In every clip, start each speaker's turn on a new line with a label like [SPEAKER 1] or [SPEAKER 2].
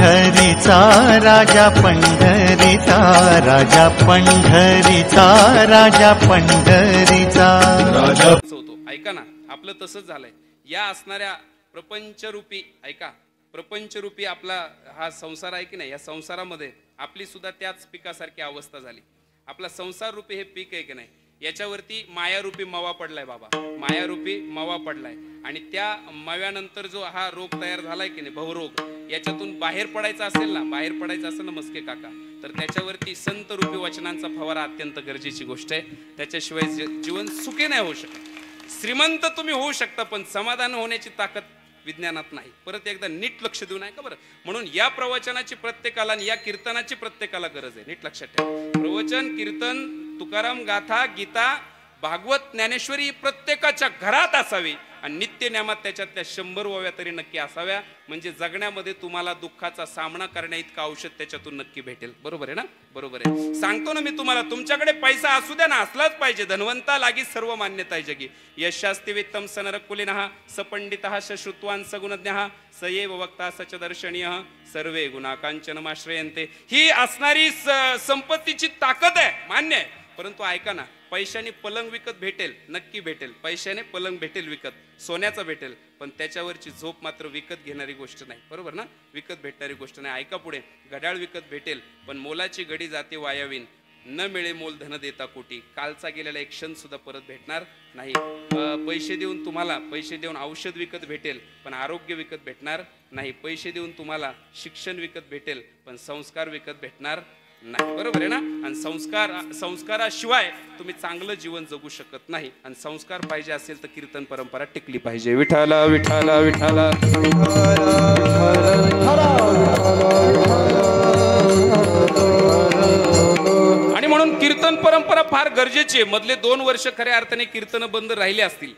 [SPEAKER 1] पंढरीचा राजा पंढरीचा राजा पंढरीचा राजा पंढरीचा राजा
[SPEAKER 2] होतो. ऐका ना, आपलं तसंच झालंय. या असणाऱ्या प्रपंचरूपी, ऐका, प्रपंचरूपी आपला हा संसार आहे की नाही, या संसारामध्ये आपली सुद्धा त्याच पिकासारखी अवस्था झाली. आपला संसार रूपी हे पीक आहे की नाही, याच्यावरती मायारूपी मवा पडलाय बाबा, मायारूपी मवा पडलाय. आणि त्या मव्यानंतर जो हा रोग तयार झालाय की नाही, भवरोग, याच्यातून बाहेर पडायचं असेल ना, बाहेर पडायचं असेल ना मस्के काका, तर त्याच्यावरती संत रूपी वचनांचा फवारा अत्यंत गरजेची गोष्ट आहे. त्याच्याशिवाय जीवन सुखी नाही होऊ शकत. श्रीमंत तुम्ही होऊ शकता, पण समाधान होण्याची ताकद विज्ञानात नाही. परत एकदा नीट लक्ष देऊन आहे का बरं. म्हणून या प्रवचनाची प्रत्येकाला आणि या कीर्तनाची प्रत्येकाला गरज आहे. नीट लक्षात ठेवा. प्रवचन, कीर्तन, तुकाराम गाथा, गीता, भागवत, ज्ञानेश्वरी प्रत्येकाच्या घरात असावी आणि नित्यनेमात त्याच्यातल्या 100 ओव्या तरी नक्की असाव्या. म्हणजे जगण्यामध्ये तुम्हाला दुःखाचा सामना करण्या इतकं औषध त्याच्यातून नक्की भेटेल. बरोबर आहे ना? बरोबर आहे. सांगतो ना मी तुम्हाला, तुमच्याकडे पैसा असू द्या ना, असलाच पाहिजे. धनवंता लागी सर्व मान्यता आहे जगी. यशास्ति वित्तम सनरकुलिनः सपंडितः सश्रुत्वान् सगुणज्ञः सयेव वक्ता सचदर्शनीयः सर्वे गुणाकांचनमाश्रयन्ते. ही असणारी संपत्तीची ताकद आहे, मान्य आहे. परंतु ऐका ना, पैशाने पलंग विकत भेटेल, नक्की भेटेल. पैशाने पलंग भेटेल विकत, सोन्याचा भेटेल, पण त्याच्यावरची झोप मात्र विकत घेणारी गोष्ट नाही. बरोबर ना? विकत भेटणारी गोष्ट नाही. ऐका पुढे, घड्याळ विकत भेटेल, पण मोलाची घडी जाते वायावीन. न मिळे मोल धन देता कोटी. कालचा गेलेला एक क्षण सुद्धा परत भेटणार नाही. पैसे देऊन तुम्हाला, पैसे देऊन औषध विकत भेटेल, पण आरोग्य विकत भेटणार नाही. पैसे देऊन तुम्हाला शिक्षण विकत भेटेल, पण संस्कार विकत भेटणार नाही. बरोबर आहे ना? आणि संस्काराशिवाय तुम्ही चांगलं जीवन जगू शकत नाही. आणि संस्कार पाहिजे असेल तर कीर्तन परंपरा टिकली पाहिजे. विठाला विठाला विठाला. आणि म्हणून कीर्तन परंपरा फार गरजेची आहे. मधले 2 वर्ष खऱ्या अर्थाने कीर्तन बंद राहिले असतील.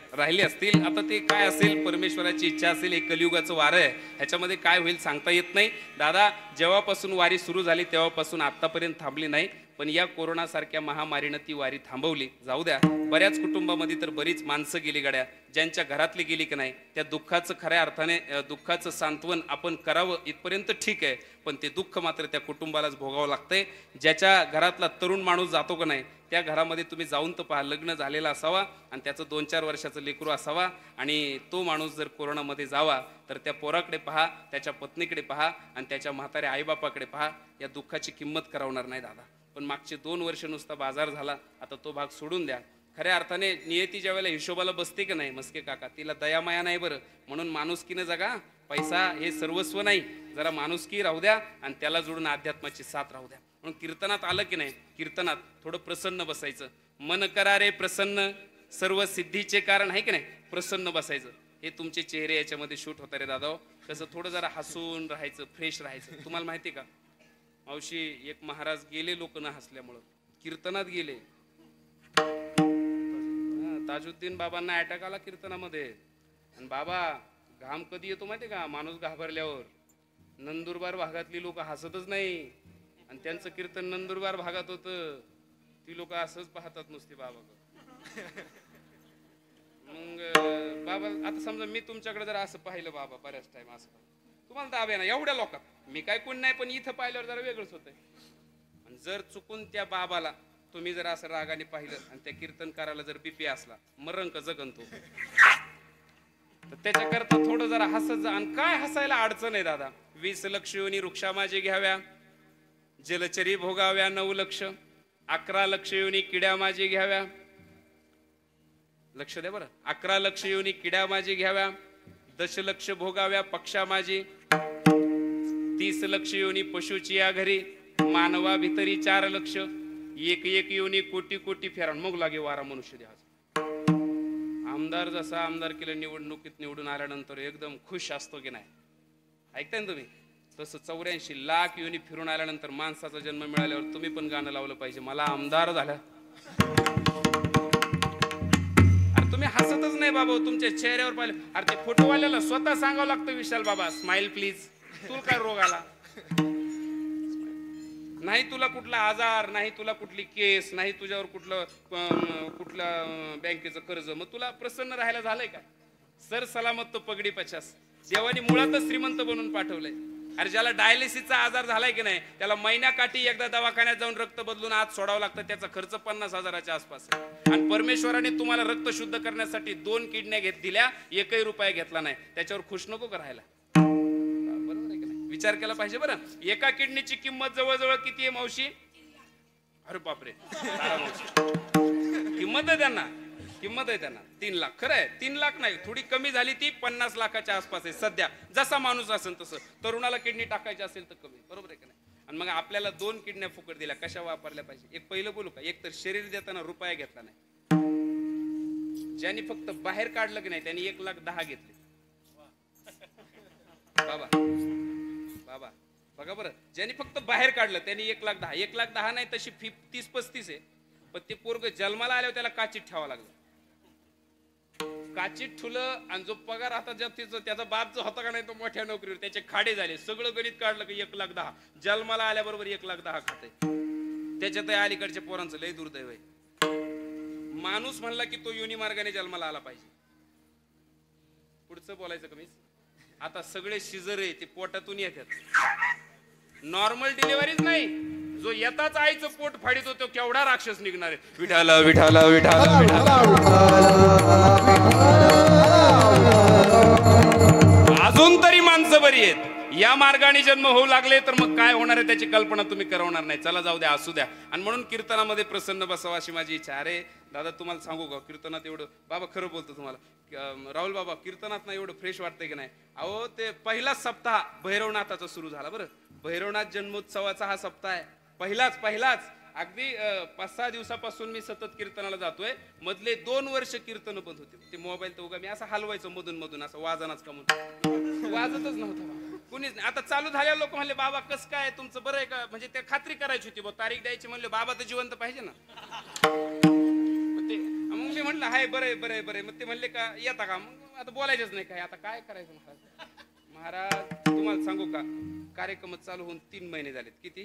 [SPEAKER 2] आता ते काय असेल, परमेश्वराची इच्छा असेल. हे कलियुगाचं वारं आहे, ह्याच्यामध्ये काय होईल सांगता येत नाही. दादा, जेव्हापासून वारी सुरू झाली तेव्हापासून आतापर्यंत थांबली नाही. पण या कोरोनासारख्या महामारीनं ती वारी थांबवली. जाऊ द्या, बऱ्याच कुटुंबामध्ये तर बरीच माणसं गेली गड्या, ज्यांच्या घरातली गेली की नाही. त्या दुःखाचं खऱ्या अर्थाने दुःखाचं सांत्वन आपण करावं इथपर्यंत ठीक आहे, पण ते दुःख मात्र त्या कुटुंबालाच भोगावं लागतंय. ज्याच्या घरातला तरुण माणूस जातो का नाही, त्या घरामध्ये तुम्ही जाऊन तर पहा, लग्न झालेला असावा आणि त्याचं 2-4 वर्षाचं लेकरू असावा. आणि तो माणूस जर कोरोनामध्ये जावा तर त्या पोराकडे पहा, त्याच्या पत्नीकडे पहा आणि त्याच्या म्हाताऱ्या आईबापाकडे पहा. या दुःखाची किंमत करावणार नाही दादा. पण मागचे 2 वर्ष नुसता बाजार झाला, आता तो भाग सोडून द्या. खऱ्या अर्थाने नियती ज्या वेळेला हिशोबाला बसते की नाही मस्के काका, तिला दयामाया नाही बरं. म्हणून माणुसकीनं जगा. पैसा हे सर्वस्व नाही. जरा माणुसकी राहू द्या आणि त्याला जोडून अध्यात्माची साथ राहू द्या. म्हणून कीर्तनात आलं की नाही, कीर्तनात थोडं प्रसन्न बसायचं. मन करा रे प्रसन्न, सर्व सिद्धीचे कारण आहे की नाही, प्रसन्न बसायचं. हे तुमचे चेहरे याच्यामध्ये शूट होता रे दादा. कसं थोडं जरा हसून राहायचं, फ्रेश राहायचं. तुम्हाला माहिती का मावशी, एक महाराज गेले लोक न हसल्यामुळं, कीर्तनात गेले. ताजुद्दीन बाबांना अटॅक आला कीर्तनामध्ये. आणि बाबा, घाम कधी येतो माहिती का, माणूस घाबरल्यावर. नंदुरबार भागातली लोक हसतच नाही, आणि त्यांचं कीर्तन नंदुरबार भागात होतं. ती लोक असंच पाहतात नुसते बाबा. मग बाबा, आता समजा मी तुमच्याकडे जर असं पाहिलं बाबा बऱ्याच टाइम, असं तुम्हाला दाब आहे ना एवढ्या लोकात, मी काय कोण नाही, पण इथं पाहिल्यावर जरा वेगळंच होतंय. आणि जर चुकून त्या बाबाला तुम्ही जर असं रागाने पाहिलं आणि त्या कीर्तनकाराला जर बीपी असला, मरंक जगंतो, तर त्याच्याकरता थोडं जरा हसत जा. आणि काय हसायला अडचण आहे दादा. 20 लक्ष योनी वृक्षा माझे घ्याव्या, जलचरी भोगाव्या 9 लक्ष. 11 लक्ष योनी किड्या माझे घ्याव्या. लक्ष द्या बरं. 11 लक्ष योनी किड्या माझे घ्याव्या, 10 लक्ष भोगाव्या पक्षा माझी. 30 लक्ष योनी पशुची या घरी, मानवा भितरी 4 लक्ष. 1 योनी कोटी कोटी फेरा, मग लागे वारा मनुष्य द्या. आमदार जसा आमदार केलं निवडणुकीत निवडून आल्यानंतर एकदम खुश असतो की नाही, ऐकताय ना तुम्ही, तसं 84 लाख योनी फिरून आल्यानंतर माणसाचा जन्म मिळाल्यावर तुम्ही पण गाणं लावलं पाहिजे, मला आमदार झाला. अरे तुम्ही हसतच नाही बाबा, तुमच्या चेहऱ्यावर पाहिलं. अरे ते फोटोवाल्याला स्वतः सांगावं लागतं, विशाल बाबा स्माइल प्लीज, तुला काय रोग आला नाही, तुला कुठला आजार नाही, तुला कुठली केस नाही, तुझ्यावर कुठलं बँकेचं कर्ज, मग तुला प्रसन्न राहायला झालंय का? सर सलामत तो पगडी 50. देवानी मुळातच श्रीमंत बनवून पाठवलंय. अरे ज्याला डायलिसिसचा आजार झालाय की नाही त्याला महिन्याकाठी एकदा दवाखान्यात जाऊन रक्त बदलून आत सोडावं लागतं, त्याचा खर्च 50,000च्या आसपास आहे. आणि परमेश्वराने तुम्हाला रक्त शुद्ध करण्यासाठी 2 किडन्या दिल्या, 1 रुपया घेतला नाही, त्याच्यावर खुश नको का राहायला? बरोबर आहे की नाही? विचार केला पाहिजे बरं. एका किडनीची किंमत जवळजवळ किती आहे मावशी? अरे बापरे, किंमत आहे त्यांना, किंमत आहे त्यांना 3 लाख. खरं आहे, 3 लाख नाही, थोडी कमी झाली, ती 50 लाखाच्या आसपास आहे सध्या. जसा माणूस असेल तसं. तरुणाला किडनी टाकायची असेल तर कमी, बरोबर आहे का नाही? आणि मग आपल्याला 2 किडन्या फुकट दिल्या, कशा वापरल्या पाहिजे? एक पहिलं बोलू का, एक तर शरीर देताना रुपया घेतला नाही. ज्यांनी फक्त बाहेर काढलं की नाही त्यांनी 1,10,000 घेतले. बाबा बाबा बघा बरं, ज्यांनी फक्त बाहेर काढलं त्यांनी 1,10,000. 1,10,000 नाही, तशी फी 30-35 आहे. पण ते पोरग जन्माला आल्यावर त्याला काचीत ठेवावं लागलं. काचीत ठुलं आणि जो पगार आता त्याचा बाप जो होता का नाही तो मोठ्या नोकरीवर, त्याचे खाडे झाले. सगळं गणित काढलं की 1,10,000 जन्माला आल्याबरोबर 1,10,000 खाते. त्याच्यात अलीकडच्या पोरांचं लय दुर्दैव आहे. माणूस म्हणला की तो योनी मार्गाने जन्माला आला पाहिजे. पुढचं बोलायचं कमीच. आता सगळे शिजर आहे ते पोटातून येतात. नॉर्मल डिलिव्हरीच नाही, जो येताच आईचं पोट फाडीतो तो केवढा राक्षस निघणार आहे. विठाला विठाला विठाला विठाला. अजून तरी माणसं बरी आहेत. या मार्गाने जन्म होऊ लागले तर मग काय होणार आहे त्याची कल्पना तुम्ही करवणार नाही. चला जाऊ द्या, असू द्या. आणि म्हणून कीर्तनामध्ये प्रसन्न बसावा अशी माझी इच्छा. अरे दादा तुम्हाला सांगू का, कीर्तनात एवढं, बाबा खरं बोलतो तुम्हाला, राहुल बाबा कीर्तनात ना एवढं फ्रेश वाटतंय की नाही. अहो ते पहिला सप्ताह भैरवनाथाचा सुरू झाला. बरं, भैरवनाथ जन्मोत्सवाचा हा सप्ताह आहे. पहिलाच अगदी 5-6 दिवसापासून मी सतत कीर्तनाला जातोय. मधले 2 वर्ष कीर्तन बंद होते. ते मोबाईल तर उगा मी असं हलवायचो मधून असं वाजनाच कमून, वाजतच नव्हतं कुणीच नाही. आता चालू झाल्या लोक म्हणले बाबा कसं काय तुमचं बरं आहे का, म्हणजे ते खात्री करायची होती, तारीख द्यायची. म्हणले बाबा तर जिवंत पाहिजे ना. मग मी म्हणलं हाय बरं आहे. मग ते म्हणले का येता का, मग आता बोलायचंच नाही काय, आता काय करायचं. महाराज तुम्हाला सांगू का, कार्यक्रम चालू होऊन 3 महिने झालेत. किती?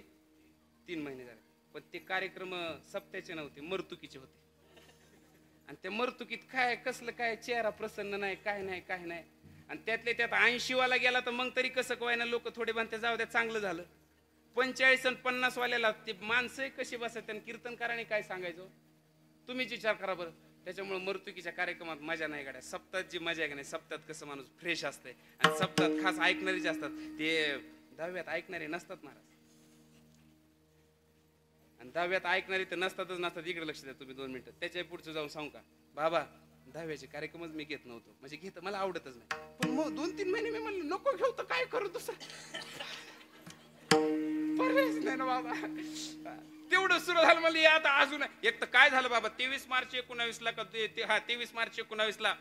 [SPEAKER 2] 3 महिने झाले. पण ते कार्यक्रम सप्त्याचे नव्हते, मर्तुकीचे होते. आणि त्या मर्तुकीत काय कसलं काय चेहरा प्रसन्न नाही, काय नाही. आणि त्यातल्या त्यात 80 वाला गेला तर मग तरी कसं कवायना लोक थोडे म्हणते जाऊ द्या चांगलं झालं. 45 आणि 50 वाल्याला ते माणसं कशी बसत आणि कीर्तनकाराने काय सांगायचं तुम्हीच विचार करा बरं. त्याच्यामुळे मर्तुकीच्या कार्यक्रमात मजा नाही गाड्या. सप्ताहात जी मजा आहे का नाही, सप्ताहात कसं माणूस फ्रेश असतंय. आणि सप्ताहात खास ऐकणारेच असतात. ते 10व्यात ऐकणारे नसतात महाराज. आणि 10व्यात ऐकणारे तर नसतात. इकडे लक्ष द्या तुम्ही 2 मिनिटं. त्याच्या पुढचं जाऊन सांगू का, बाबा 10व्याचे कार्यक्रमच मी घेत नव्हतो, म्हणजे घेत मला आवडतच नाही. पण मग 2-3 महिने मी म्हणलं नको घेऊ तर काय करू दुसरं, पर्यायच नाही ना बाबा. तेवढं सुरू झालं मला. आता अजून एक तर काय झालं बाबा, 23 मार्च 19 का 23 मार्च 19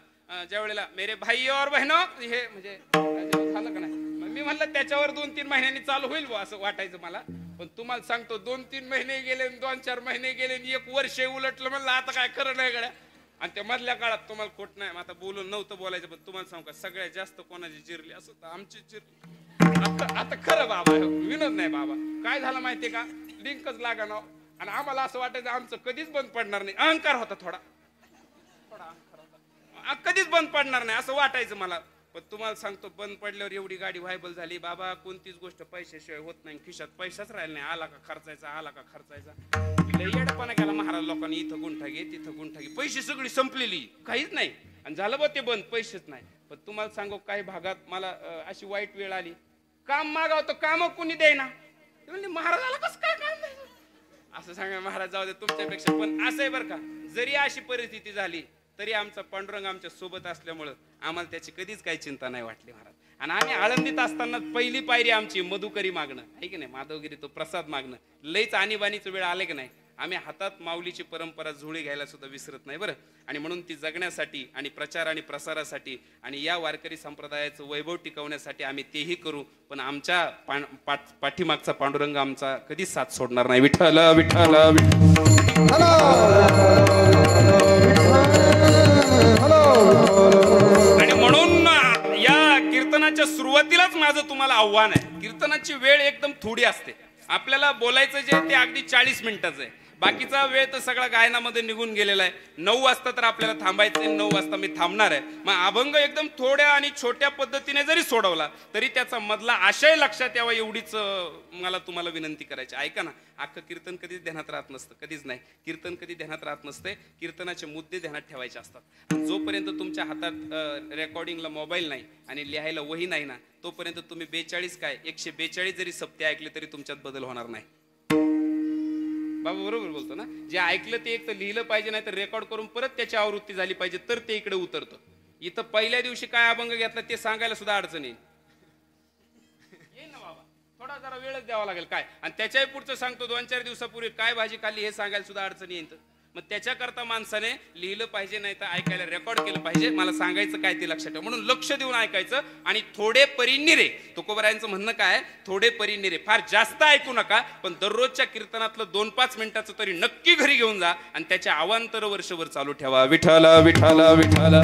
[SPEAKER 2] ज्या वेळेला मेरे भाई और बहिणो हे म्हणजे झालं का नाही, मी म्हणलं त्याच्यावर 2-3 महिन्यांनी चालू होईल बुवा असं वाटायचं मला. पण तुम्हाला सांगतो 2-3 महिने गेले, 2-4 महिने गेले, 1 वर्ष उलटलं. म्हणलं आता काय खरं नाही गड्या. आणि त्या मधल्या काळात तुम्हाला खोट नाही, आता बोलून नव्हतं बोलायचं, पण तुम्हाला सांगू का सगळ्यात जास्त कोणाची चिरली असं तर आमची चिरली. आता खरं बाबा, विनोद नाही बाबा. काय झालं माहितीये का, लिंकच लागा ना. आणि आम्हाला असं वाटायचं आमचं कधीच बंद पडणार नाही. अहंकार होता थोडा अहंकार होता, कधीच बंद पडणार नाही असं वाटायचं मला. पण तुम्हाला सांगतो बंद पडल्यावर एवढी गाडी व्हायबल झाली बाबा, कोणतीच गोष्ट पैशाशिवाय होत नाही. खिशात पैसाच राहिला नाही. आला का खर्चायचा. लय येडपणा केला महाराज लोकांनी. इथं गुंठा घे, तिथं गुंठा घे, पैसे सगळी संपलेली, काहीच नाही. आणि झालं बा ते बंद, पैसेच नाही. पण तुम्हाला सांगू काही भागात मला अशी वाईट वेळ आली, काम मागावं तर काम कोणी देईना. म्हणजे महाराजाला कसं काय काम द्यायचं असं सांगा. महाराज जाऊ दे तुमच्यापेक्षा. पण असं आहे बरं का, जरी अशी परिस्थिती झाली तरी आमचा पांडुरंग आमच्या सोबत असल्यामुळं आम्हाला त्याची कधीच काही चिंता नाही वाटली महाराज. आणि आम्ही आळंदीत असताना पहिली पायरी आमची मधुकरी मागणं आहे की नाही, माधवगिरी तो प्रसाद मागणं. लईच आणीबाणीचं वेळ आले की नाही, आम्ही हातात माऊलीची परंपरा झोळी घ्यायला सुद्धा विसरत नाही बरं. आणि म्हणून ती जगण्यासाठी आणि प्रचार आणि प्रसारासाठी आणि या वारकरी संप्रदायाचं वैभव टिकवण्यासाठी आम्ही तेही करू. पण आमच्या पाठीमागचा पांडुरंग आमचा कधीच साथ सोडणार नाही. विठ्ठल विठ्ठल आणि म्हणून या कीर्तनाच्या सुरुवातीलाच माझं तुम्हाला आव्हान आहे. कीर्तनाची वेळ एकदम थोडी असते. आपल्याला बोलायचं जे ते अगदी 40 मिनिटाचं आहे. बाकीचा वेळ तर सगळा गायनामध्ये निघून गेलेला आहे. 9 वाजता तर आपल्याला थांबायचं, 9 वाजता मी थांबणार आहे. मग अभंग एकदम थोड्या आणि छोट्या पद्धतीने जरी सोडवला तरी त्याचा मधला आशय लक्षात यावा एवढीच मला तुम्हाला विनंती करायची. ऐका ना, अख्खं कीर्तन कधीच ध्यानात राहत नसतं, कधीच नाही. कीर्तन कधी ध्यानात राहत नसते. कीर्तनाचे मुद्दे ध्यानात ठेवायचे असतात. जोपर्यंत तुमच्या हातात रेकॉर्डिंगला मोबाईल नाही आणि लिहायला वही नाही ना, तोपर्यंत तुम्ही 42 काय 142 जरी सप्ते ऐकले तरी तुमच्यात बदल होणार नाही. बाबा बरोबर बोलतो ना. जे ऐकलं ते एक तर लिहिलं पाहिजे, नाही तर रेकॉर्ड करून परत त्याची आवृत्ती झाली पाहिजे, तर ते इकडे उतरतं. इथं पहिल्या दिवशी काय अभंग घेतला ते सांगायला सुद्धा अडचण येईल ना बाबा. थोडा जरा वेळच द्यावा लागेल काय. आणि त्याच्याही पुढचं सांगतो 2-4 दिवसापूर्वी काय भाजी खाल्ली हे सांगायला सुद्धा अडचण येईल. मग त्याच्याकरता माणसाने लिहिलं पाहिजे, नाही तर ऐकायला रेकॉर्ड केलं पाहिजे. मला सांगायचं काय ते लक्षात ठेवा. म्हणून लक्ष देऊन ऐकायचं आणि थोडे परिनिरे. तुकोबरायांचं म्हणणं काय, थोडे परिनिरे. फार जास्त ऐकू नका, पण दररोजच्या कीर्तनातलं 2-5 मिनिटाचं तरी नक्की घरी घेऊन जा आणि त्याच्या अवांतर वर्षभर चालू ठेवा. विठ्ठल विठ्ठल विठ्ठल.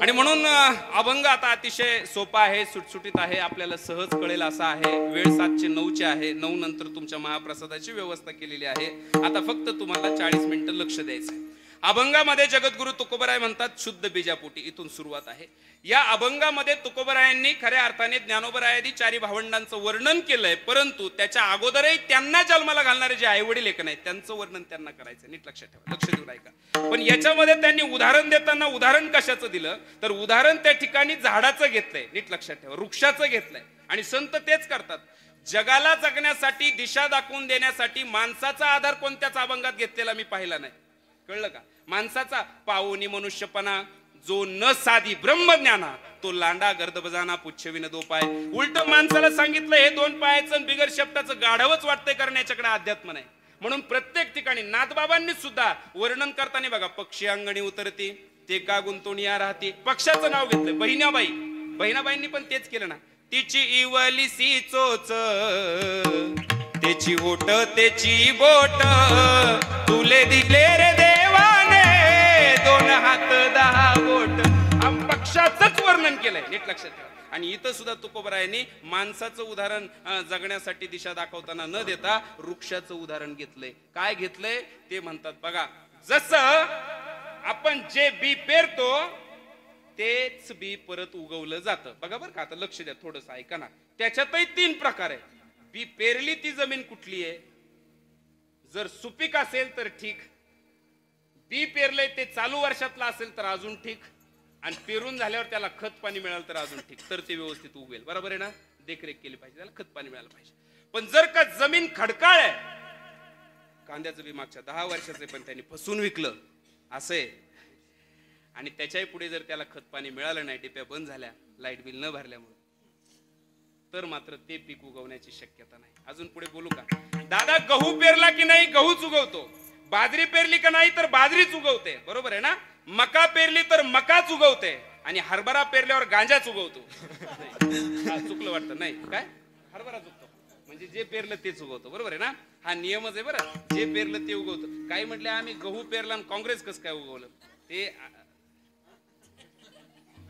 [SPEAKER 2] आणि म्हणून अभंग आता अतिशय सोपा आहे, सुटसुटीत आहे, आपल्याला सहज कळेल असा आहे. वेळ 7:09 आहे. 9 नंतर तुमच्या महाप्रसादाची व्यवस्था केलेली आहे. आता फक्त तुम्हाला 40 मिनिटं लक्ष द्यायचं आहे. अभंगामध्ये जगद्गुरु तुकोबराय म्हणतात शुद्ध बीजापोटी. इथून सुरुवात आहे. या अभंगामध्ये तुकोबरायांनी खऱ्या अर्थाने ज्ञानोबरायादी 4 भावंडांचं वर्णन केलंय, परंतु त्याच्या अगोदरही त्यांना जन्माला घालणारे जे आई वडील एक नाही त्यांचं वर्णन त्यांना करायचं. नीट लक्षात ठेवा, लक्ष देऊन ऐका. पण याच्यामध्ये त्यांनी उदाहरण देताना उदाहरण कशाचं दिलं तर उदाहरण त्या ठिकाणी झाडाचं घेतलंय. नीट लक्षात ठेवा, वृक्षाचं घेतलंय. आणि संत तेच करतात. जगाला जगण्यासाठी दिशा दाखवून देण्यासाठी माणसाचा आधार कोणत्याच अभंगात घेतलेला मी पाहिला नाही. कळलं का. माणसाचा पावनी मनुष्यपणा जो न साधी ब्रह्मज्ञाना तो लांडा गर्दबजाना पुच्छविन 2 पाय. उलट माणसाला सांगितलं हे 2 पायाचं बिगर शब्दाचं गाढवच वाटतंय करण्याच्याकडे अध्यात्म नाही. म्हणून प्रत्येक ठिकाणी नाथबाबांनी सुद्धा वर्णन करताना बघा, पक्षी अंगणी उतरती ते का गुंतवणिया राहते. पक्षाचं नाव घेतलंय. बहिणाबाईंनी पण तेच केलं ना. तिची इवलिसी चोच त्याची ओट त्याची बोट तुले दिले रे देवाने 2 हात 10 बोट. पक्षाचंच वर्णन केलंय. नीट लक्षात ठेवा. आणि इथं सुद्धा तुकोबरायांनी माणसाचं उदाहरण जगण्यासाठी दिशा दाखवताना न देता वृक्षाचं उदाहरण घेतलंय. काय घेतलंय ते म्हणतात बघा, जसं आपण जे बी पेरतो तेच बी परत उगवलं जातं. बघा बरं का. आता लक्ष द्या, थोडंसं ऐका ना. त्याच्यातही 3 प्रकार आहे. बी पेरली ती जमीन कुठली आहे, जर सुपीक असेल तर ठीक. बी पेरलंय ते चालू वर्षातला असेल तर अजून ठीक. आणि पेरून झाल्यावर त्याला खत पाणी मिळालं तर अजून ठीक. तर ते व्यवस्थित उगवेल. बरोबर आहे ना. देखरेख केली पाहिजे, त्याला खत पाणी मिळालं पाहिजे. पण जर का जमीन खडकाळ आहे, कांद्याचं बी मागच्या 10 वर्षाचं पण त्यांनी फसून विकलं असे, आणि त्याच्याही पुढे जर त्याला खत पाणी मिळालं नाही, डिप्या बंद झाल्या, लाईट बिल न भरल्यामुळे, तर मात्र ते पीक उगवण्याची शक्यता नाही. अजून पुढे बोलू का. दादा गहू पेरला की नाही गहूच उगवतो. बाजरी पेरली का नाही तर बाजरीच उगवते. बरोबर आहे ना. मका पेरली तर मकाच उगवते. आणि हरभरा पेरल्यावर गांजाच उगवतो. चुकलं वाटतं नाही काय. हरभरा चुकतो म्हणजे जे पेरलं तेच उगवतो. बरोबर आहे ना. हा नियमच आहे बरं. जे पेरलं ते उगवतं. काही म्हटले आम्ही गहू पेरला आणि काँग्रेस कसं काय उगवलं, ते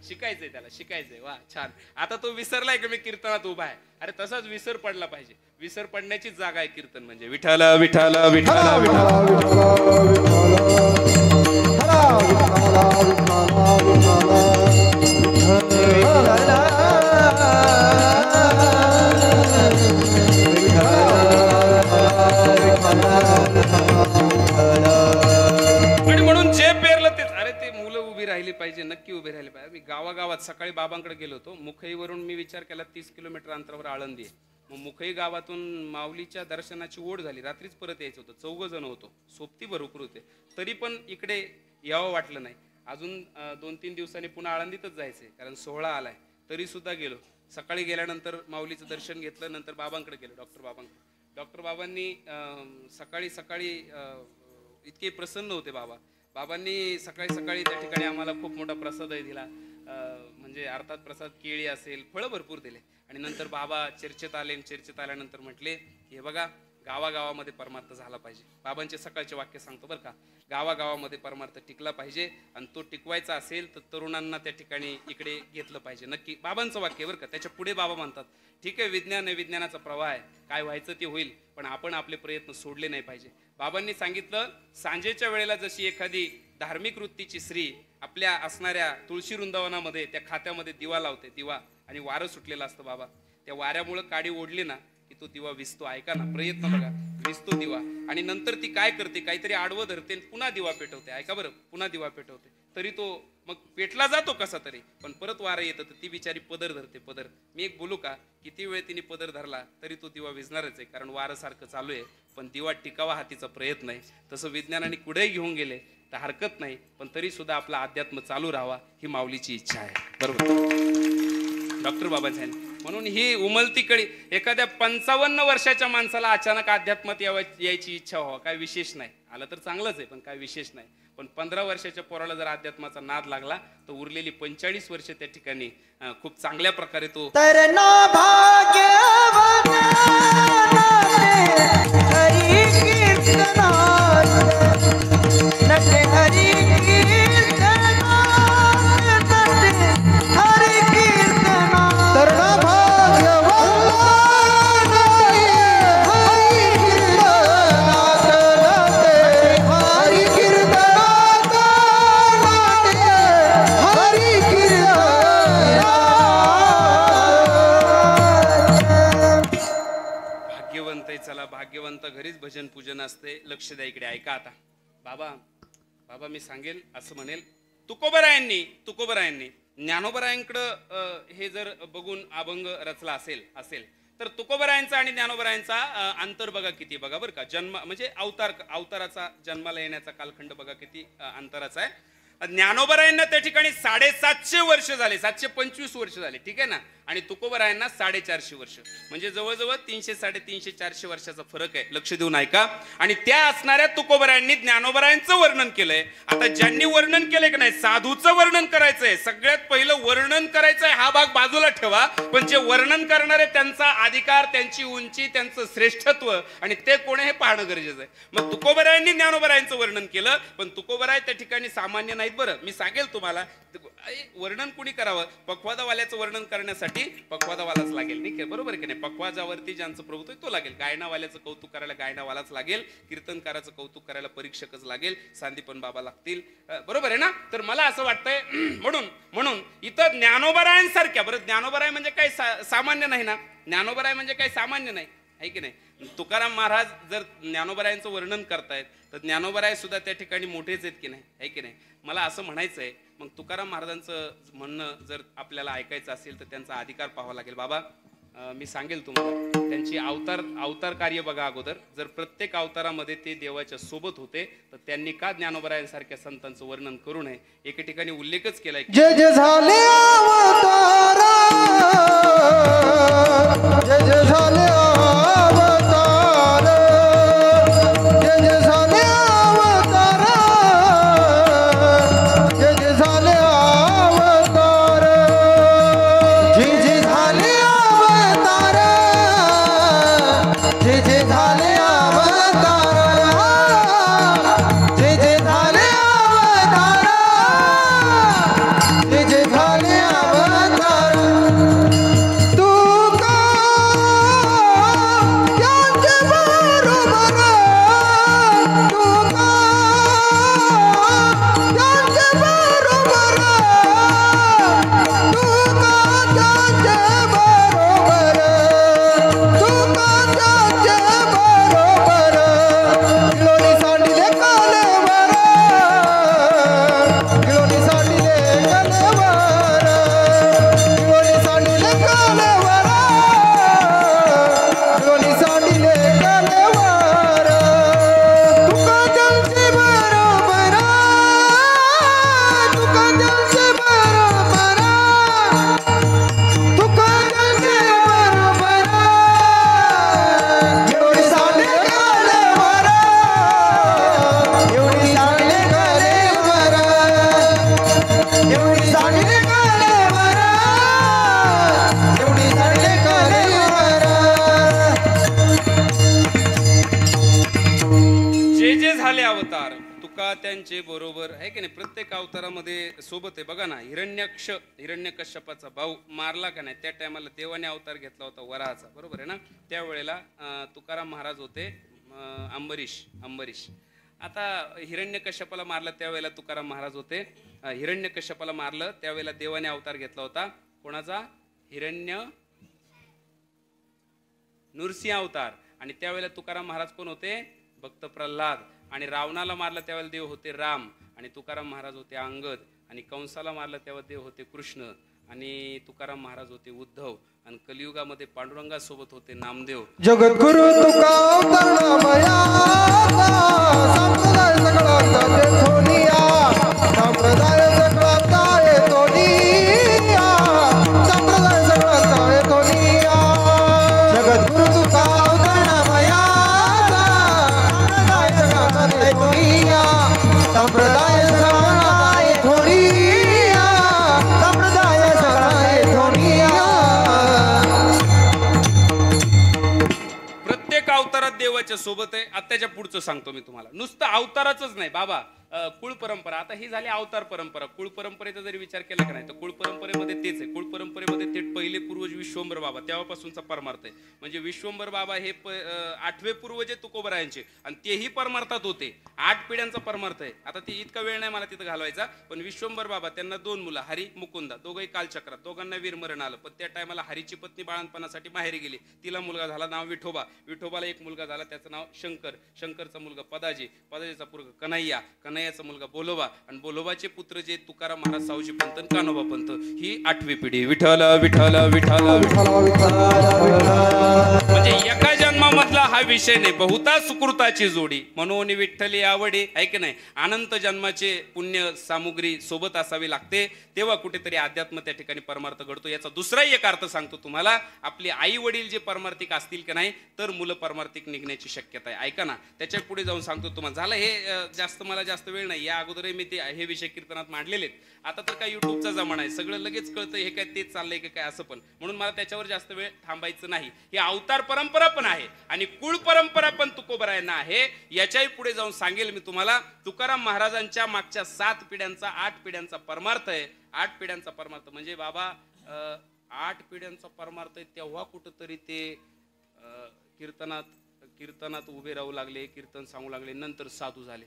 [SPEAKER 2] शिकायचंय, त्याला शिकायचंय. वा छान. आता तो विसरलाय का मी कीर्तनात उभा आहे. अरे तसाच विसर पडला पाहिजे. विसर पडण्याची जागा आहे कीर्तन म्हणजे. विठ्ठल विठ्ठल विठ्ठल आणि म्हणून जे पेरलं तेच. अरे ते मुलं उभी राहिली पाहिजे, नक्की उभी राहिली पाहिजे. मी गावागावात सकाळी बाबांकडे गेलो होतो. मुखईवरून मी विचार केला 30 किलोमीटर अंतरावर आळंदी आहे. मग मुखई गावातून माऊलीच्या दर्शनाची ओढ झाली. रात्रीच परत यायचं होतं. 4 जण होतो. सोबती भरपूर होते. तरी पण इकडे यावं वाटलं नाही. अजून 2-3 दिवसांनी पुन्हा आळंदीतच जायचंय कारण सोहळा आलाय. तरी सुद्धा गेलो. सकाळी गेल्यानंतर माऊलीचं दर्शन घेतलं. नंतर बाबांकडे गेलो, डॉक्टर बाबांनी सकाळी सकाळी इतके प्रसन्न होते बाबांनी सकाळी सकाळी त्या ठिकाणी आम्हाला खूप मोठा प्रसादही दिला. म्हणजे अर्थात प्रसाद केळी असेल, फळं भरपूर दिले. आणि नंतर बाबा चर्चेत आले. चर्चेत आल्यानंतर म्हटले, हे बघा गावागावामध्ये परमार्थ झाला पाहिजे. बाबांचे सकाळचे वाक्य सांगतो बरं का, गावागावामध्ये परमार्थ टिकला पाहिजे आणि तो टिकवायचा असेल तर तरुणांना त्या ठिकाणी इकडे घेतलं पाहिजे. नक्की बाबांचं वाक्य बरं का. त्याच्या पुढे बाबा म्हणतात ठीक आहे, विज्ञान आहे, विज्ञानाचा प्रवाह आहे, काय व्हायचं ते होईल, पण आपण आपले प्रयत्न सोडले नाही पाहिजे. बाबांनी सांगितलं सांजेच्या वेळेला जशी एखादी धार्मिक वृत्तीची स्त्री आपल्या असणाऱ्या तुळशी वृंदावनामध्ये त्या खात्यामध्ये दिवा लावते, दिवा, आणि वारं सुटलेलं असतं बाबा, त्या वाऱ्यामुळे काडी ओढली ना की तो दिवा विझतो. ऐका ना, प्रयत्न बघा, विझतो दिवा, आणि नंतर ती काय करते, काहीतरी आडवं धरते, पुन्हा दिवा पेटवते. ऐका बरं, पुन्हा दिवा पेटवते, तरी तो मग पेटला जातो कसा तरी, पण परत वारं येतं तर ती बिचारी पदर धरते. पदर, मी एक बोलू का, किती वेळ तिने पदर धरला तरी तो दिवा विझणारच आहे, कारण वारं सारखं चालू आहे, पण दिवा टिकावा हा तिचा प्रयत्न आहे. तसं विज्ञानाने कुठेही घेऊन गेले तर हरकत नाही, पण तरी सुद्धा आपला अध्यात्म चालू राहावा ही माऊलीची इच्छा आहे. बरोबर डॉक्टर बाबासाहेब. म्हणून ही उमलती कळी एखाद्या 55 वर्षाच्या माणसाला अचानक अध्यात्मात यायची इच्छा व्हावा, काय विशेष नाही, आलं तर चांगलंच आहे, पण काय विशेष नाही. पण 15 वर्षाच्या पोराला जर अध्यात्माचा नाद लागला तर उरलेली 45 वर्ष त्या ठिकाणी खूप चांगल्या प्रकारे तो भाग्यवंत घरीच भजन पूजन असते. लक्ष द्या इकडे, ऐका आता. बाबा मी सांगेल असं म्हणेल, तुकोबरायांनी ज्ञानोबरायांकडं हे जर बघून अभंग रचला असेल तर तुकोबरायांचा आणि ज्ञानोबरायांचा अंतर बघा किती, बघा बरं का. जन्म म्हणजे अवताराचा जन्माला येण्याचा कालखंड बघा किती अंतराचा आहे. ज्ञानोबरायांना त्या ठिकाणी 750 वर्ष झाले, 725 वर्ष झाले, ठीक आहे ना, आणि तुकोबरायांना 450 वर्ष, म्हणजे जवळजवळ 300, 350, 400 वर्षाचा फरक आहे. लक्ष देऊन ऐका. आणि त्या असणाऱ्या तुकोबरायांनी ज्ञानोबरायांचं वर्णन केलंय. आता ज्यांनी वर्णन केलंय की नाही, साधूचं वर्णन करायचंय, सगळ्यात पहिलं वर्णन करायचंय, हा भाग बाजूला ठेवा, पण जे वर्णन करणारे त्यांचा अधिकार, त्यांची उंची, त्यांचं श्रेष्ठत्व आणि ते कोण हे पाहणं गरजेचं आहे. मग तुकोबरायांनी ज्ञानोबरायांचं वर्णन केलं, पण तुकोबराय त्या ठिकाणी सामान्य नाहीत. बरं, मी सांगेल तुम्हाला, वर्णन कुणी करावं, पक्वादावाल्याचं वर्णन करण्यासाठी पक्वादावालाच लागेल, नाही बरोबर की नाही. पक्वाजावरती ज्यांचं प्रभुत्व तो लागेल. गायनावाल्याचं कौतुक करायला गायनावालाच लागेल, कीर्तनकाराचं कौतुक करायला परीक्षकच लागेल, सांदीपन बाबा लागतील, बरोबर आहे ना. तर मला असं वाटतंय म्हणून इथं ज्ञानोबरायांसारख्या, बरं ज्ञानोबराय म्हणजे काही सामान्य नाही ना, ज्ञानोबराय म्हणजे काही सामान्य नाही, आहे की नाही. तुकाराम महाराज जर ज्ञानोबरायांचं वर्णन करतायत तर ज्ञानोबराय सुद्धा त्या ठिकाणी मोठेच आहेत की नाही, आहे की नाही. मला असं म्हणायचं आहे, मग तुकाराम महाराजांचं म्हणणं जर आपल्याला ऐकायचं असेल तर त्यांचा अधिकार पाहावा लागेल. बाबा मी सांगेल तुम्हाला, त्यांची अवतार कार्य बघा अगोदर. जर प्रत्येक अवतारामध्ये ते देवाच्या सोबत होते तर त्यांनी का ज्ञानोबरायांसारख्या संतांचं वर्णन करू नये. एके ठिकाणी उल्लेखच केलाय,
[SPEAKER 3] जय जय झाले अवतार, जय जय झाले अवतार, जय जय झाले अवतार, जय जय झाले अवतार, जय जय झाले अवतार, जय जय झाले अवतार, जय जय झाले अवतार, जय जय झाले
[SPEAKER 2] त्यांचे बरोबर आहे की नाही. प्रत्येक अवतारामध्ये सोबत आहे. बघा ना, हिरण्यकश्यपाचा भाऊ मारला का नाही, त्या टायमाला देवाने अवतार घेतला होता वराहाचा, बरोबर आहे ना. त्यावेळेला तुकाराम महाराज होते अंबरीश. आता हिरण्यकश्यपाला मारलं त्यावेळेला तुकाराम महाराज होते. हिरण्यकश्यपाला मारलं त्यावेळेला देवाने अवतार घेतला होता. कोणाचा? नृसिंह अवतार. आणि त्यावेळेला तुकाराम महाराज कोण होते? भक्त प्रल्हाद. आणि रावणाला मारलं त्यावेळेला देव होते राम. आणि तुकाराम महाराज होते अंगद. आणि कंसाला मारलं तेव्हा देव होते कृष्ण. आणि तुकाराम महाराज होते उद्धव. आणि कलियुगामध्ये पांडुरंगासोबत होते नामदेव.
[SPEAKER 3] जगद्गुरु तुका अवतरणमयाचा संप्रदाय सगळाचा तेथोनिया, संप्रदाय सगळाचा येथोनिया, संप्रदाय सगळाचा येथोनिया. जगद्गुरु तुका अवतरणमयाचा संप्रदाय सगळाचा तेथोनिया, संप्रदाय सगळाचा येथोनिया, संप्रदाय सगळा येथोनिया.
[SPEAKER 2] प्रत्येक अवतारात देवाच्या सोबत आहे. आत्ताच्या पुढचं सांगतो मी तुम्हाला. नुसतं अवताराचंच नाही बाबा, कुळ परंपरा. आता ही झाली अवतार परंपरा. कुळ परंपरेचा जरी विचार केला का नाही तर कुळ परंपरेमध्ये तेच आहे. कुळ परंपरेमध्ये थेट पहिले पूर्वज विश्वंभर बाबा, तेव्हापासूनचा परमार्थ आहे. म्हणजे विश्वंभर बाबा हे 8वे पूर्वज आहे तुकोबरायांचे. आणि तेही परमार्थात होते. 8 पिढ्यांचा परमार्थ आहे. आता ती इतका वेळ नाही मला तिथं घालवायचा. पण विश्वंभर बाबा, त्यांना 2 मुलं, हरी मुकुंदा, दोघंही कालचक्रात. दोघांना वीरमरण आलं. पण त्या टायमाला हरीची पत्नी बाळणपणासाठी माहेरी गेली. तिला मुलगा झाला, नाव विठोबा. विठोबाला एक मुलगा झाला, त्याचं नाव शंकर. शंकरचा मुलगा पदाजी. पदाजीचा मुलगा कन्हैया. कन्हैयाचा मुलगा बोलोबा. आणि बोलोबाचे पुत्र जे तुकाराम महाराज, सावजी पंत, कान्होबा पंत. ही 8वी पिढी. विठ्ठल विठ्ठल विठ्ठल. म्हणजे एका जन्मामधला हा विषय नाही, बहुता सुकृताची जोडी. म्हणून विठ्ठली आवडी आहे की नाही. अनंत जन्माचे पुण्य सामुग्री सोबत असावी लागते, तेव्हा कुठेतरी अध्यात्म त्या ठिकाणी परमार्थ घडतो. याचा दुसराही एक अर्थ सांगतो तुम्हाला. आपले आई वडील जे परमार्थिक असतील की नाही तर मुलं परमार्थिक निघण्याची शक्यता आहे. ऐका ना, त्याच्या पुढे जाऊन सांगतो तुम्हाला. झालं हे मला जास्त वेळ नाही. या अगोदरही मी हे विषय कीर्तनात मांडलेले आहेत. आता तर काय युट्यूबचा जमाना आहे, सगळं लगेच कळतं. हे काय तेच चाललंय की काय असं पण, म्हणून मला त्याच्यावर जास्त वेळ थांबायचं नाही. ही अवतार परंपरा पण आहे आणि कुळ परंपरा पण तुकोबरायांना आहे. याच्याही पुढे जाऊन सांगेल मी तुम्हाला. तुकाराम महाराजांच्या मागच्या 7 पिढ्यांचा 8 पिढ्यांचा परमार्थ आहे. 8 पिढ्यांचा परमार्थ म्हणजे बाबा 8 पिढ्यांचा परमार्थ आहे. तेव्हा कुठंतरी ते कीर्तनात उभे राहू लागले, कीर्तन सांगू लागले, नंतर साधू झाले.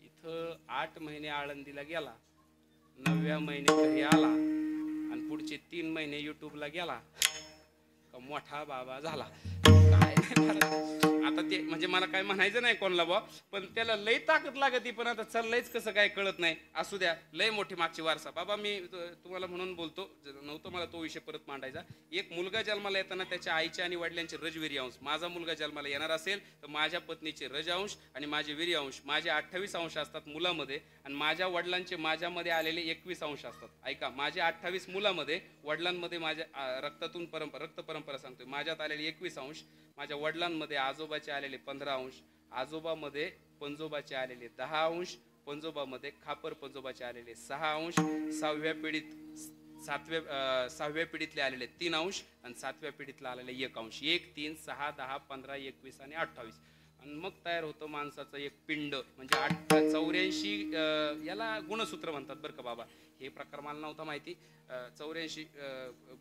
[SPEAKER 2] इथं 8 महिने आळंदीला गेला, 9व्या महिने घरी आला आणि पुढचे 3 महिने युट्यूबला गेला का मोठा बाबा झाला. काय आता ते म्हणजे मला काय म्हणायचं नाही कोणाला बा, पण त्याला लय ताकद लागती. पण आता चाललंयच कसं काय कळत नाही. असू द्या, लय मोठी मागची वारसा बाबा. मी तुम्हाला म्हणून बोलतो, नव्हतं मला तो विषय परत मांडायचा. एक मुलगा जन्माला येताना त्याच्या आईच्या आणि वडिलांचे रजवीर्य अंश. माझा मुलगा जन्माला येणार असेल तर माझ्या पत्नीचे रज अंश आणि माझे वीर्य अंश, माझे 28 अंश असतात मुलामध्ये. आणि माझ्या वडिलांचे माझ्यामध्ये आलेले 21 अंश असतात. ऐका, माझे 28 मुलामध्ये, वडिलांमध्ये माझ्या रक्तातून रक्त परंपरा सांगतोय, माझ्यात आलेले 21 अंश, माझ्या वडिलांमध्ये आजोबाचे आलेले 15 अंश, आजोबामध्ये पंजोबाचे आलेले 10 अंश, पंजोबामध्ये खापर पंजोबाचे आलेले 6 अंश, 6व्या पिढीतले आलेले 3 अंश आणि 7व्या पिढीतला आलेले 1 अंश. 1, 3, 6, 10, 15, 21 आणि 28. आणि मग तयार होतं माणसाचं एक पिंड. म्हणजे 84 याला गुणसूत्र म्हणतात बरं का बाबा. हे प्रकार मला नव्हता माहिती. 84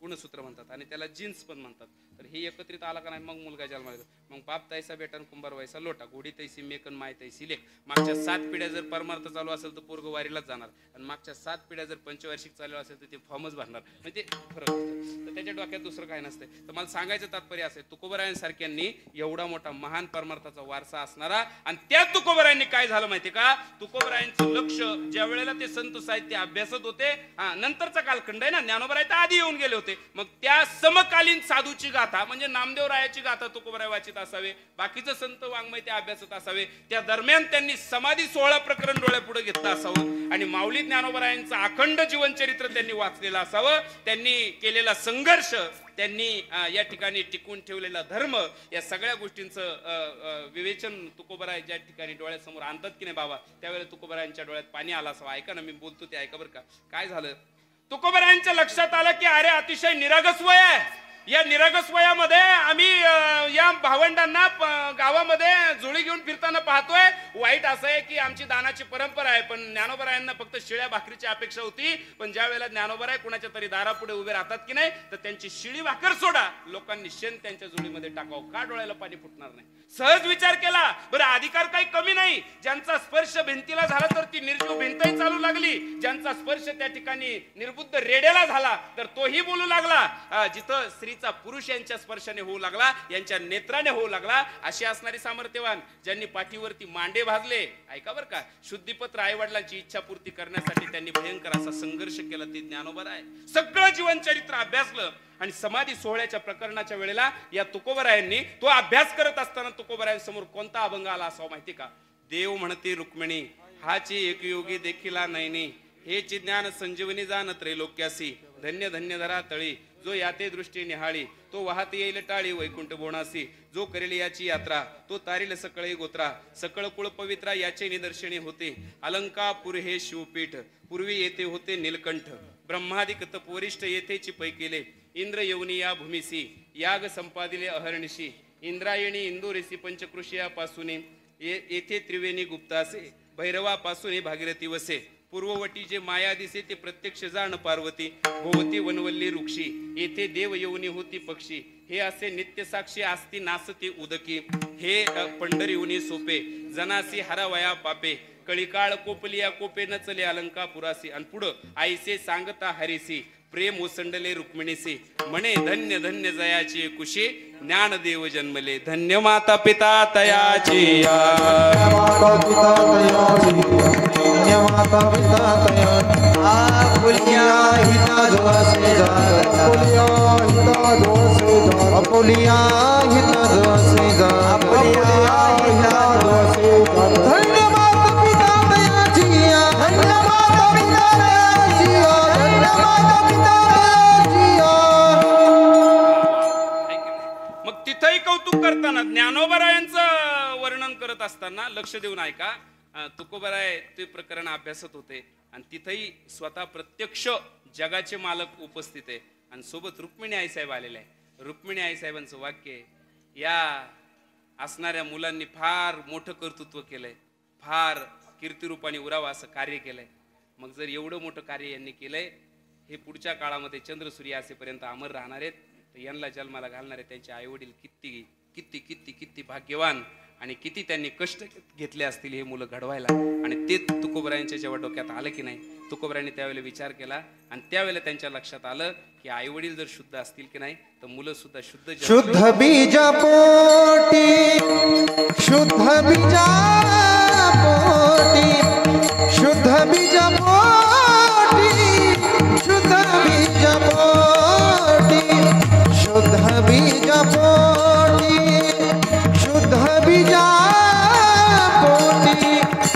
[SPEAKER 2] गुणसूत्र म्हणतात आणि त्याला जीन्स पण म्हणतात. तर हे एकत्रित आला का नाही मग मुलगा जन्माला येतो. मग बाप तैसा बेटन कुंभार व्हायचा लोटा, घोडी तैसी मेकन माय तैसी लेख. मागच्या 7 पिढ्या जर परमार्थ चालू असेल तर पोरग वारीलाच जाणार. आणि मागच्या 7 पिढ्या जर पंचवार्षिक चालू असेल तर ते फॉर्मच भरणार. म्हणजे फरक असतो. तर त्याच्या डोक्यात दुसरं काय नसतं. तर मला सांगायचं तात्पर्य असेल, तुकोबरायांसारख्यांनी एवढा मोठा महान परमार्थाचा वारसा असणारा. आणि त्या तुकोबरायांनी काय झालं माहिती का, तुकोबरायांचं लक्ष ज्या वेळेला ते संत साहित्य अभ्यासत होते, नंतरचा कालखंड आहे ना, ज्ञानोबराय तर आधी येऊन गेले होते. मग त्या समकालीन साधूची गाथा म्हणजे नामदेवरायाची गाथा तुकोबराय वाचित असावे, बाकीचं संत वाङ्मय ते अभ्यासत असावे. त्या दरम्यान त्यांनी समाधी 16 प्रकरण डोळ्यापुढे घेतलं असावं आणि माऊली ज्ञानोबरायांचं अखंड जीवनचरित्र त्यांनी वाचलेलं असावं. त्यांनी केलेला संघर्ष, त्यांनी या ठिकाणी टिकून ठेवलेला धर्म, या सगळ्या गोष्टींचं विवेचन तुकोबराय ज्या ठिकाणी डोळ्यासमोर आणतात की नाही बाबा, त्यावेळेला तुकोबरायांच्या डोळ्यात पाणी आलं असावं. ऐका ना, मी बोलतो ते ऐका बरं का. काय झालं, तुकोबरायांच्या लक्षात आलं की अरे अतिशय निरागस वय आहे. या निरागस वयामध्ये आम्ही या भावंडांना गावामध्ये जुळी घेऊन फिरताना पाहतोय. वाईट असं आहे की आमची दानाची परंपरा आहे, पण ज्ञानोबरायांना फक्त शिळ्या भाकरीची अपेक्षा होती. पण ज्या वेळेला ज्ञानोबराय कुणाच्या तरी दारापुढे उभे राहतात की नाही, तर त्यांची शिळी भाकर सोडा, लोकांनी शेण त्यांच्या जुळीमध्ये टाकावं. का डोळ्याला पाणी फुटणार नाही? सहज विचार केला. बरं, अधिकार काही कमी नाही. ज्यांचा स्पर्श भिंतीला झाला तर ती निर्जीव भिंतही चालू लागली. ज्यांचा स्पर्श त्या ठिकाणी निर्बुद्ध रेड्याला झाला तर तोही बोलू लागला. जिथं स्त्रीचा पुरुष यांच्या स्पर्शाने होऊ लागला, यांच्या नेत्राने होऊ लागला, अशी असणारी सामर्थ्यवान ज्यांनी पाठीवरती मांडे भाजले. ऐका बरं का, शुद्धीपत्र आई वडिलांची इच्छा पूर्ती करण्यासाठी त्यांनी भयंकर असा संघर्ष केला. ते ज्ञानोबा आहे. सगळं जीवन चरित्र अभ्यासलं आणि समाधी सोहळ्याच्या प्रकरणाच्या वेळेला या तुकोबरायांनी तो अभ्यास करत असताना तुकोबरायांसमोर कोणता अभंग आला असावा माहिती का? देव म्हणते रुक्मिणी हाची एक योगी देखिला नयनी, हेची ज्ञान संजीवनी जाण त्रैलोक्यासी, धन्य धन्य धरा तळी, जो याते दृष्टी निहाळी, तो वाहत येईल टाळी वैकुंठ बोणासी, जो करेल याची यात्रा तो तारील सकळे गोत्रा, सकळ कुळ पवित्रा याचे निदर्शनी होते, अलंकापूर हे शिवपीठ, पूर्वी येथे होते नीलकंठ, ब्रह्मादिक तपवरिष्ठ येथेची पै केले, इंद्र येऊनी या भूमिसी, याग संपादिले अहर्निशी, इंद्रायणी इंदोरेसी पंचकृषियापासून येथे त्रिवेणी गुप्तासे, भैरवापासून भागीरथी वसे, पूर्ववटी जे माया दिसे ते प्रत्यक्ष जाण पार्वती, भोवती वनवल्ली वृक्षी, येथे देव येऊनी होती पक्षी, हे असे नित्य साक्षी आस्ती नासती उदकी, हे पंढरीहुनी सोपे, जनासी हरावया पापे, कळीकाळ कोपलिया कोपे न चले अलंकापुरासी. आणि पुढं आईसे सांगता हरिसी, प्रेम ओसंडले रुक्मिणीसी, म्हणे धन्य धन्य जयाची कुशी, ज्ञानदेव जन्मले, धन्य माता पिता तयाची
[SPEAKER 3] माता पिता अपुलिया हिता दोसे अपुलिया हिता दोसे अपुलिया हिता दोसे धन्य माता पिता दयाची, धन्य माता पिता दयाची, धन्य माता पिता दयाची.
[SPEAKER 2] मग तिथंही कौतुक करताना ज्ञानोबरायांचं वर्णन करत असताना लक्ष देऊन ऐका. तुकोबराय ते प्रकरण अभ्यासत होते आणि तिथेही स्वतः प्रत्यक्ष जगाचे मालक उपस्थित आहे आणि सोबत रुक्मिणी आईसाहेब आलेले आहे. रुक्मिणी आईसाहेबांचं वाक्य आहे, या असणाऱ्या मुलांनी फार मोठं कर्तृत्व केलंय, फार कीर्तिरूपाने उरावं असं कार्य केलंय. मग जर एवढं मोठं कार्य यांनी केलंय, हे पुढच्या काळामध्ये चंद्रसूर्य असेपर्यंत अमर राहणार आहेत, तर यांना जन्माला घालणारे त्यांचे आई वडील किती किती किती किती भाग्यवान आणि किती त्यांनी कष्ट घेतले असतील हे मुलं घडवायला. आणि ते तुकोबरायांच्या जेव्हा डोक्यात आलं की नाही, तुकोबरायांनी त्यावेळेला विचार केला आणि त्यावेळेला त्यांच्या लक्षात आलं की आई वडील जर शुद्ध असतील की नाही, तर मुलं सुद्धा शुद्ध
[SPEAKER 3] शुद्ध बीजा पोटी, शुद्ध बीजा पोटी, शुद्ध बीजा पोटी, शुद्ध बीजा पोटी, शुद्ध बीजा पोटी, शुद्ध बीजा पोटी, शुद्ध बीजा पोटी,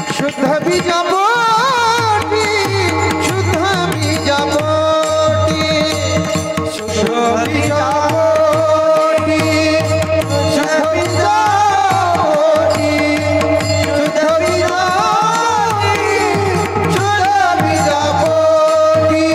[SPEAKER 3] शुद्ध बीजा पोटी, शुद्ध बीजा पोटी, शुद्ध बीजा पोटी, शुद्ध बीजा पोटी, शुद्ध बीजा पोटी,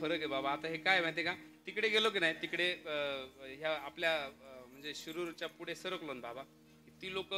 [SPEAKER 2] फरक आहे बाबा. आता हे काय माहिती का, तिकडे गेलो की नाही, तिकडे ह्या आपल्या म्हणजे शिरूरच्या पुढे सरकलो ना बाबा, ती लोक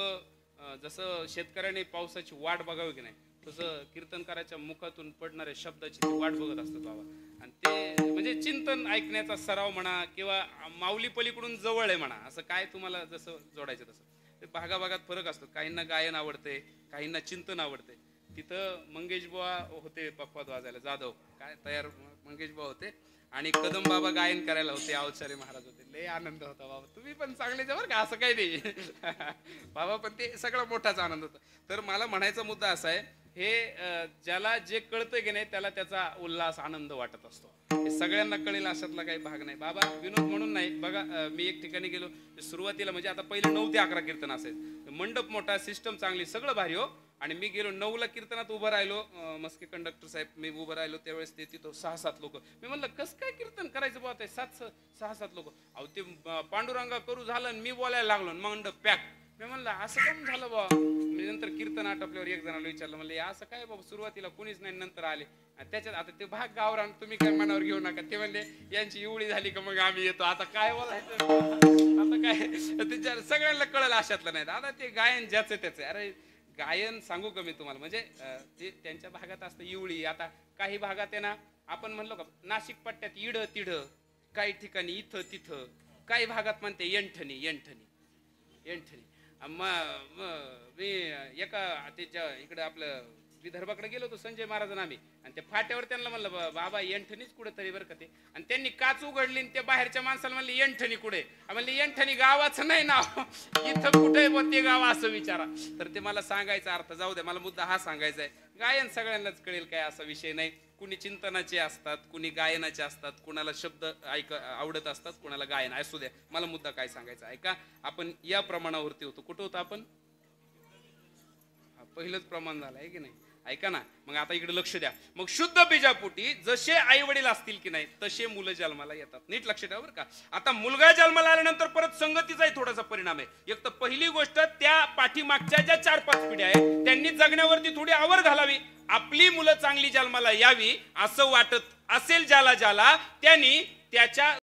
[SPEAKER 2] जसं शेतकऱ्याने पावसाची वाट बघावी की नाही, तसं कीर्तनकाराच्या मुखातून पडणाऱ्या शब्दाची ती वाट बघत असतात बाबा. आणि ते म्हणजे चिंतन ऐकण्याचा सराव म्हणा किंवा माऊली पलीकडून जवळ आहे म्हणा, असं काय तुम्हाला जसं जोडायचं तसं ते भागाभागात फरक असतो. काहींना गायन आवडते, काहींना चिंतन आवडते. तिथं मंगेश बुवा होते पखवाद वाजायला, जाधव काय तयार मंगेश बुवा होते आणि कदम बाबा गायन करायला होते, अवचारी महाराज होते. लय आनंद होता बाबा. तुम्ही पण चांगले जवळ का, असं काही नाही बाबा, पण ते सगळा मोठाच आनंद होता. तर मला म्हणायचा मुद्दा असा आहे, हे ज्याला जे कळतं की नाही त्याला त्याचा उल्हास आनंद वाटत असतो. हे सगळ्यांना कळेल अशातला काही भाग नाही बाबा. विनोद म्हणून नाही बघा, मी एक ठिकाणी गेलो, सुरुवातीला म्हणजे आता पहिले 9 ते 11 कीर्तन असायचं, मंडप मोठा, सिस्टम चांगली, सगळं भारी हो. आणि मी गेलो 9ला कीर्तनात उभं राहिलो, मस्के कंडक्टर साहेब मी उभं राहिलो त्यावेळेस ते तिथं 6-7 लोक. मी म्हणलं कसं काय कीर्तन करायचं बुवा, ते 6-7 लोक. अहो ते पांडुरंगा करू झालं आणि मी बोलायला लागलो, मंडप पॅक. मी म्हणलं असं काम झालं बा. मी नंतर कीर्तन आटपल्यावर एक जणाला विचारलं, म्हणलं असं काय बाबा, सुरुवातीला कुणीच नाही, नंतर आले. त्याच्यात आता ते भाग गावरान, तुम्ही काय मनावर घेऊ नका. ते म्हणले यांची एवढी झाली का मग आम्ही येतो. आता काय बोलायचं, आता काय सगळ्यांना कळलं अशातलं नाही. आता ते गायन ज्याचं त्याचं. अरे गायन सांगू का मी तुम्हाला, म्हणजे ते त्यांच्या भागात असतं इवळी. आता काही भागात आहे ना, आपण म्हणलो का नाशिक पट्ट्यात इड तिढ, काही ठिकाणी इथं तिथं, काही भागात म्हणते यंठणी यंठणी यंठणी. मी एका त्याच्या इकडे आपलं विदर्भाकडे गेलो होतो संजय महाराजांना आम्ही, आणि त्या फाट्यावर त्यांना म्हणलं बाबा यंठणीच कुठेतरी बरं का ते. आणि त्यांनी काच उघडली आणि त्या बाहेरच्या माणसाला म्हणले यंठणी कुठे. म्हणले यंठणी गावाचं नाही नाव, इथं कुठे ते गाव असं विचारा. तर ते मला सांगायचा अर्थ जाऊ द्या, मला मुद्दा हा सांगायचा आहे, गायन सगळ्यांनाच कळेल काय असा विषय नाही. कुणी चिंतनाचे असतात, कुणी गायनाचे असतात, कुणाला शब्द आवडत असतात, कुणाला गायन असू द्या. मला मुद्दा काय सांगायचा ऐका, आपण या प्रमाणावरती होतो. कुठं होतं आपण, पहिलंच प्रमाण झालं आहे की नाही, ऐका ना. मग आता इकडे लक्ष द्या. मग शुद्ध बीजापोटी जसे आई वडील असतील की नाही तसे मुलं जन्माला येतात. नीट लक्ष द्या बरं का. आता मुलगा जन्माला आल्यानंतर परत संगतीचाही थोडासा परिणाम आहे. एक तर पहिली गोष्ट, त्या पाठीमागच्या ज्या 4-5 पिढ्या आहेत त्यांनी जगण्यावरती थोडी आवर घालावी. आपली मुलं चांगली जन्माला यावी असं वाटत असेल ज्याला ज्याला, त्यांनी त्याच्या